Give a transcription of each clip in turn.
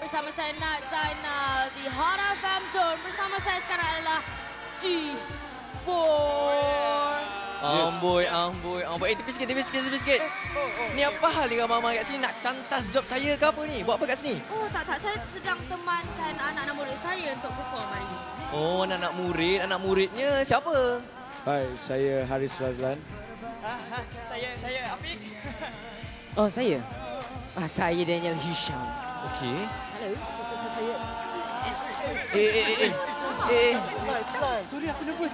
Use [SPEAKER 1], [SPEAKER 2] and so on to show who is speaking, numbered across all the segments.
[SPEAKER 1] bersama saya Nat Zainal di Hot FM Zone. Bersama saya sekarang adalah G4.
[SPEAKER 2] Amboi. Tepi sikit. Ni apa hal dengan mama kat sini? Nak cantas job saya ke apa ni? Buat apa kat sini?
[SPEAKER 1] Oh, tak. Saya sedang temankan anak-anak murid saya untuk perform hari ini.
[SPEAKER 2] Oh, anak murid. Anak muridnya siapa?
[SPEAKER 3] Hai, saya Haris Razlan.
[SPEAKER 4] Saya Afiq.
[SPEAKER 5] Oh, saya? Saya Daniel Hisham.
[SPEAKER 2] Okey.
[SPEAKER 5] Hello, saya...
[SPEAKER 3] Sorry, aku nervous.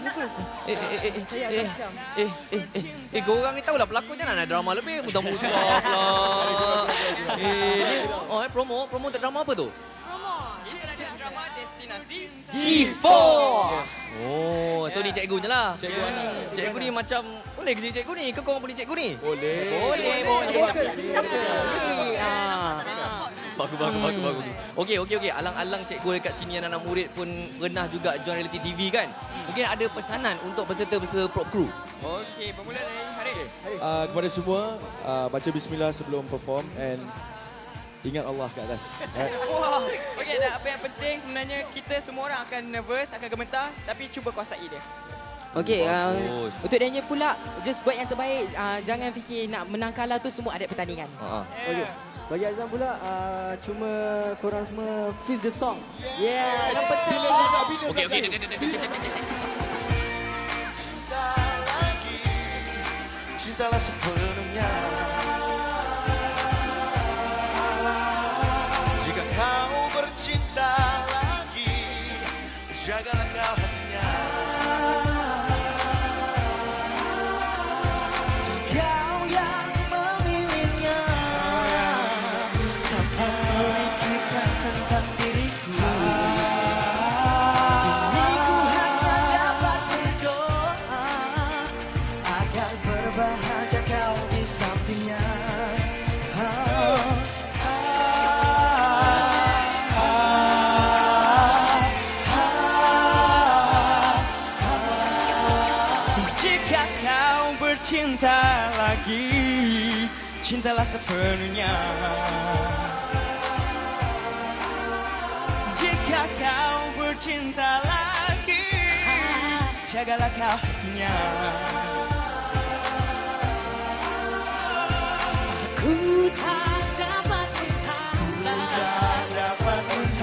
[SPEAKER 2] Korang ni tahulah pelakon jangan ada drama lebih. Mudah-mudah lah. Promo untuk drama apa tu?
[SPEAKER 4] Kita ada drama Destinasi
[SPEAKER 2] G4.
[SPEAKER 3] Yes.
[SPEAKER 2] Oh, so ni cikgu je lah.
[SPEAKER 3] Cikgu anak.
[SPEAKER 2] Cikgu ni macam, boleh ke jadi cikgu ni? Ke korang boleh cikgu ni?
[SPEAKER 3] Boleh.
[SPEAKER 2] Bagus. Okey. Alang-alang cikgu dekat sini anak-anak murid pun pernah juga join reality TV kan? Mungkin ada pesanan untuk peserta-peserta prop crew.
[SPEAKER 4] Okey, bermula dari Haris.
[SPEAKER 3] Kepada semua, baca bismillah sebelum perform and ingat Allah kat atas.
[SPEAKER 4] Wah, okey, dan apa yang penting sebenarnya kita semua orang akan nervous, akan gemetar, tapi cuba kuasai dia.
[SPEAKER 5] Okey,
[SPEAKER 2] Bagus.
[SPEAKER 5] untuk Daniel pula, just buat yang terbaik. Jangan fikir nak menang kalah tu semua ada pertandingan.
[SPEAKER 6] Okey. Bagi Azam pula, cuma korang semua feel the song. Yeah, yang penting.
[SPEAKER 2] Okey.
[SPEAKER 7] Cintalah sepenuhnya. Jika kau bercinta lagi, jagalah kau hatinya. Kau yang memilihnya, tanpa memikirkan tentang diriku. Kini ku hanya dapat berdoa agar berbahagia kau di sampingnya. Jika kau bercinta lagi, cintalah sepenuhnya. Jika kau bercinta lagi, jagalah kau hatinya.
[SPEAKER 1] Ku tak dapat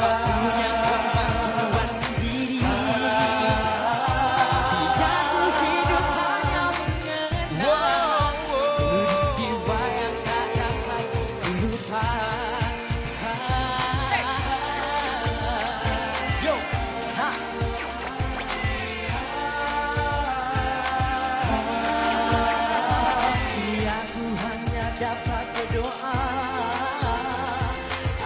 [SPEAKER 7] Punya
[SPEAKER 1] kemampuan sendiri. Tidak ku hidup hanya mengenang peristiwa yang tak dapat ku lupa.
[SPEAKER 7] Yo, kini aku hanya dapat berdoa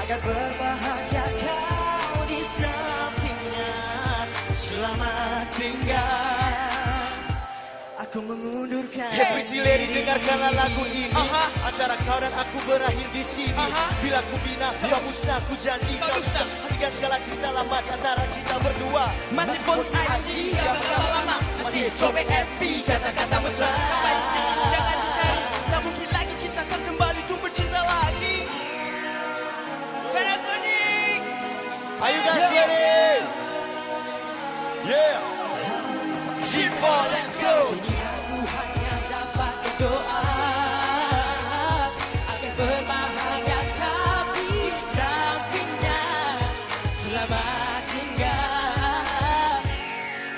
[SPEAKER 7] agar berbahagia kau di sampingnya. Selamat tinggal, aku mengundurkan. Hey pretty lady, dengarkanlah lagu ini. Antara kau dan aku berakhir di sini. Bila ku bina, kau musnah, ku janji kau dusta. Hentikan segala cerita lama antara kita berdua. Masih post IG, gak berapa lama. Masih cobek FB, kata-kata mesra. Jangan dicari, tak mungkin lagi kita akan kembali untuk bercinta lagi. Panasonic! Are you guys ready? Yeah! G4, let's go! Aku hanya dapat berdoa agar berbahagia kau di sampingnya. Selamat tinggal,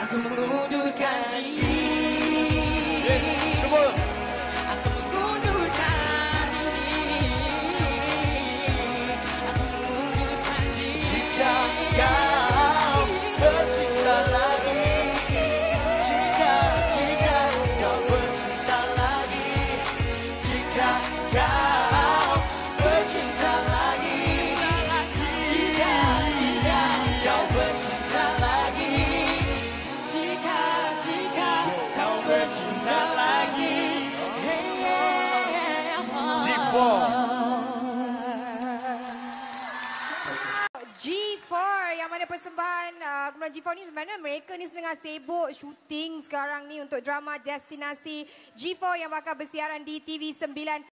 [SPEAKER 7] aku mengundurkan diri. Semua. Aku mengundurkan diri. Aku mengundurkan diri. Jika kau bercinta lagi, jika kau bercinta lagi, jika kau bercinta lagi, jika kau bercinta lagi, jika kau bercinta lagi. G4.
[SPEAKER 8] G4 yang mana persembahan kumpulan G4 ni sebenarnya mereka ni sedang sibuk syuting sekarang ni untuk drama Destinasi G4 yang bakal bersiaran di TV9.